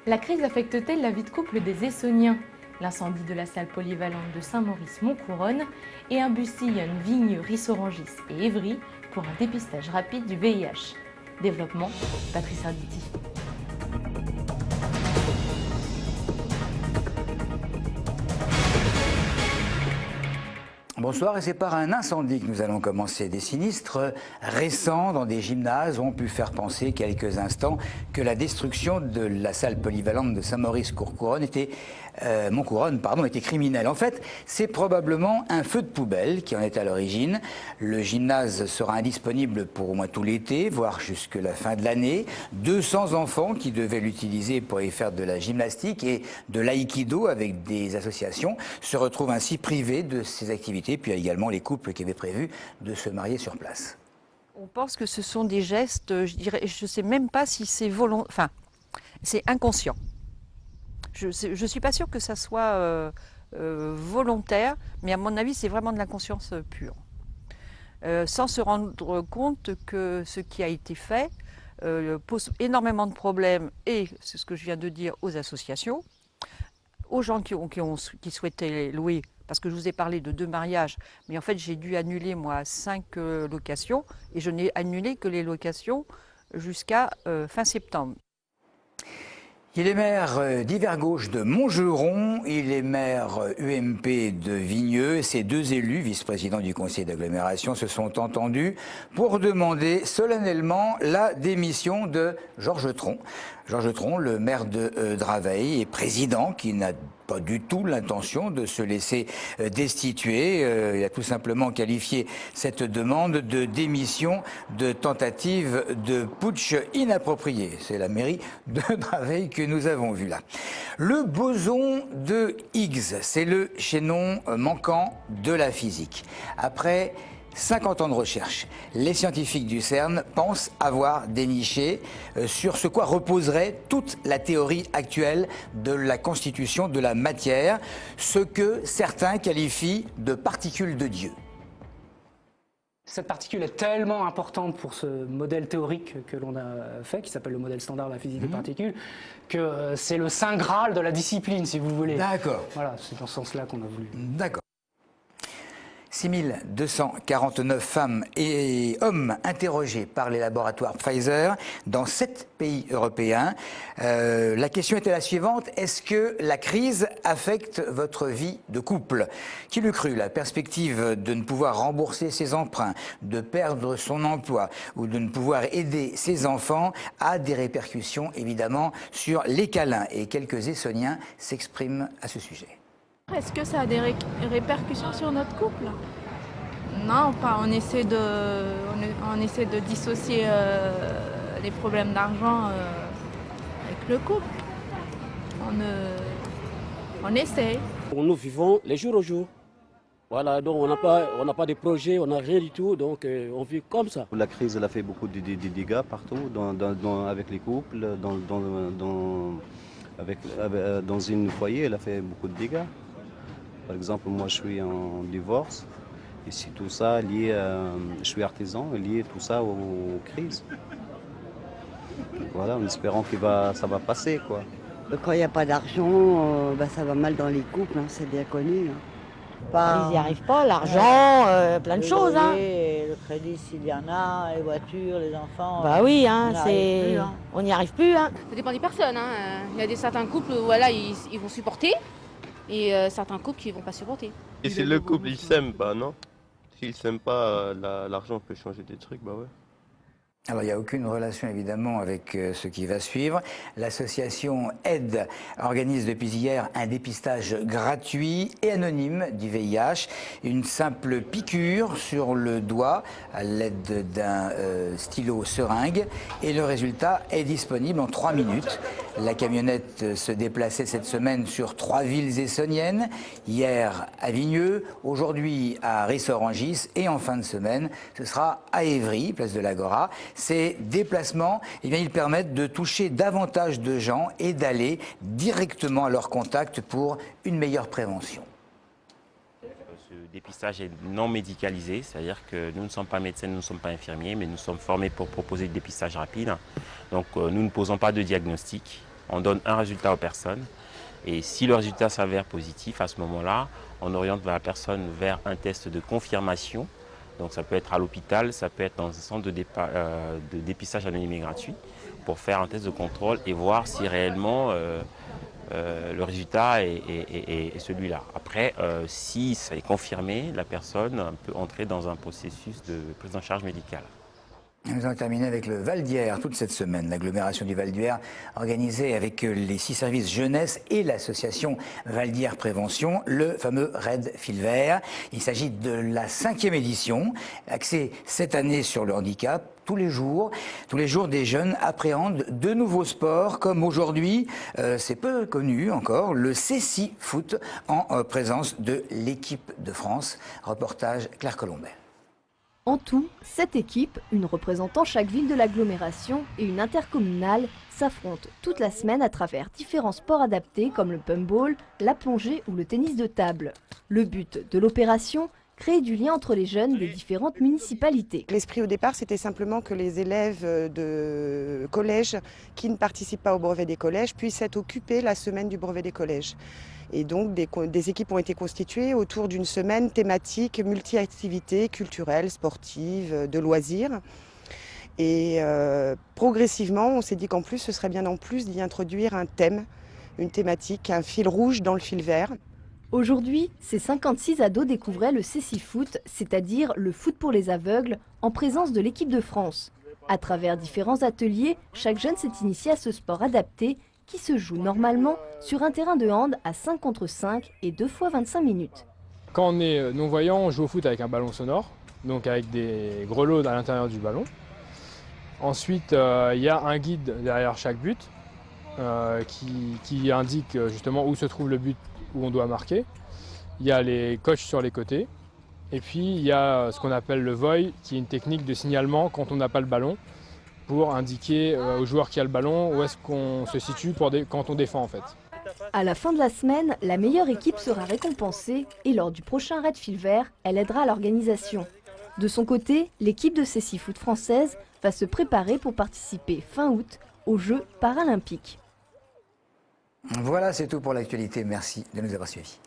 La crise affecte-t-elle la vie de couple des Essonniens? L'incendie de la salle polyvalente de Saint-Maurice-Montcouronne et un bus sillonne Vigneux, Rissorangis et Évry pour un dépistage rapide du VIH. Développement, Patrice Arditi. Bonsoir, et c'est par un incendie que nous allons commencer. Des sinistres récents dans des gymnases ont pu faire penser quelques instants que la destruction de la salle polyvalente de Saint-Maurice-Montcouronne était criminelle. En fait, c'est probablement un feu de poubelle qui en est à l'origine. Le gymnase sera indisponible pour au moins tout l'été, voire jusque la fin de l'année. 200 enfants qui devaient l'utiliser pour y faire de la gymnastique et de l'aïkido avec des associations se retrouvent ainsi privés de ces activités. Puis il y a également les couples qui avaient prévu de se marier sur place. On pense que ce sont des gestes, je ne sais même pas si c'est c'est inconscient. Je ne suis pas sûre que ça soit volontaire, mais à mon avis, c'est vraiment de l'inconscience pure. Sans se rendre compte que ce qui a été fait pose énormément de problèmes, et c'est ce que je viens de dire, aux associations, aux gens qui souhaitaient louer, parce que je vous ai parlé de 2 mariages, mais en fait j'ai dû annuler moi 5 locations, et je n'ai annulé que les locations jusqu'à fin septembre. Il est maire d'Hiver Gauche de Montgeron, il est maire UMP de Vigneux. Ces 2 élus, vice-présidents du conseil d'agglomération, se sont entendus pour demander solennellement la démission de Georges Tron. Georges Tron, le maire de Draveil et président, qui n'a pas du tout l'intention de se laisser destituer. Il a tout simplement qualifié cette demande de démission de tentative de putsch inappropriée. C'est la mairie de Draveil que nous avons vu là. Le boson de Higgs, c'est le chaînon manquant de la physique. Après 50 ans de recherche, les scientifiques du CERN pensent avoir déniché sur ce quoi reposerait toute la théorie actuelle de la constitution de la matière, ce que certains qualifient de particules de Dieu. Cette particule est tellement importante pour ce modèle théorique que l'on a fait, qui s'appelle le modèle standard de la physique des particules, que c'est le saint graal de la discipline, si vous voulez. D'accord. Voilà, c'est dans ce sens-là qu'on a voulu. D'accord. 6249 femmes et hommes interrogés par les laboratoires Pfizer dans 7 pays européens. La question était la suivante: est-ce que la crise affecte votre vie de couple? Qui l'eût cru? La perspective de ne pouvoir rembourser ses emprunts, de perdre son emploi ou de ne pouvoir aider ses enfants a des répercussions évidemment sur les câlins. Et quelques Essonniens s'expriment à ce sujet. Est-ce que ça a des répercussions sur notre couple? Non, pas. On essaie de dissocier les problèmes d'argent avec le couple. On essaie. Nous vivons les jours au jour. Voilà, donc on n'a pas de projet, on n'a rien du tout, donc on vit comme ça. La crise elle a fait beaucoup de dégâts partout, avec les couples, dans une foyer, elle a fait beaucoup de dégâts. Par exemple, moi je suis en divorce, et c'est tout ça lié, je suis artisan, lié tout ça aux crises. Donc voilà, en espérant que ça va passer, quoi. Quand il n'y a pas d'argent, ça va mal dans les couples, hein, c'est bien connu. Ils n'y arrivent pas, l'argent, plein de choses. Le crédit s'il y en a, les voitures, les enfants. Bah oui, on n'y arrive plus. Ça dépend des personnes. Il y a certains couples où voilà, ils vont supporter, et certains couples qui ne vont pas supporter. Et si le couple il s'aime pas, non? S'il s'aime pas, l'argent peut changer des trucs, bah ouais. Alors, il n'y a aucune relation, évidemment, avec ce qui va suivre. L'association AIDE organise depuis hier un dépistage gratuit et anonyme du VIH. Une simple piqûre sur le doigt à l'aide d'un stylo seringue. Et le résultat est disponible en 3 minutes. La camionnette se déplaçait cette semaine sur 3 villes essonniennes. Hier à Vigneux, aujourd'hui à Rissorangis et en fin de semaine, ce sera à Évry, place de l'Agora. Ces déplacements, ils permettent de toucher davantage de gens et d'aller directement à leur contact pour une meilleure prévention. Ce dépistage est non médicalisé, c'est-à-dire que nous ne sommes pas médecins, nous ne sommes pas infirmiers, mais nous sommes formés pour proposer le dépistage rapide. Donc nous ne posons pas de diagnostic. On donne un résultat aux personnes. Et si le résultat s'avère positif, à ce moment-là, on oriente la personne vers un test de confirmation. Donc ça peut être à l'hôpital, ça peut être dans un centre de dépistage anonyme et gratuit pour faire un test de contrôle et voir si réellement le résultat est celui-là. Après, si ça est confirmé, la personne peut entrer dans un processus de prise en charge médicale. Nous allons terminer avec le Val d'Hier toute cette semaine. L'agglomération du Val d'Hier organisée avec les 6 services jeunesse et l'association Val d'Hier Prévention, le fameux Raid Fil Vert. Il s'agit de la 5e édition, axée cette année sur le handicap. Tous les jours, des jeunes appréhendent de nouveaux sports, comme aujourd'hui, c'est peu connu encore, le Céci Foot, en présence de l'équipe de France. Reportage Claire Colombet. En tout, 7 équipes, une représentant chaque ville de l'agglomération et une intercommunale, s'affrontent toute la semaine à travers différents sports adaptés comme le pumpball, la plongée ou le tennis de table. Le but de l'opération, créer du lien entre les jeunes des différentes municipalités. L'esprit au départ, c'était simplement que les élèves de collège qui ne participent pas au brevet des collèges puissent être occupés la semaine du brevet des collèges. Et donc des équipes ont été constituées autour d'une semaine thématique multi-activités culturelles, sportives, de loisirs. Et progressivement, on s'est dit qu'en plus, ce serait bien en plus d'y introduire un thème, une thématique, un fil rouge dans le fil vert. Aujourd'hui, ces 56 ados découvraient le Céci Foot, c'est-à-dire le foot pour les aveugles, en présence de l'équipe de France. À travers différents ateliers, chaque jeune s'est initié à ce sport adapté qui se joue normalement sur un terrain de hand à 5 contre 5 et 2 fois 25 minutes. Quand on est non-voyant, on joue au foot avec un ballon sonore, donc avec des grelots à l'intérieur du ballon. Ensuite, il y a un guide derrière chaque but qui indique justement où se trouve le but où on doit marquer. Il y a les coachs sur les côtés. Et puis il y a ce qu'on appelle le volley, qui est une technique de signalement quand on n'a pas le ballon, pour indiquer au joueur qui a le ballon où est-ce qu'on se situe quand on défend en fait. À la fin de la semaine, la meilleure équipe sera récompensée et lors du prochain Raid Fil Vert, elle aidera à l'organisation. De son côté, l'équipe de Céci Foot française va se préparer pour participer fin août aux Jeux paralympiques. Voilà, c'est tout pour l'actualité. Merci de nous avoir suivis.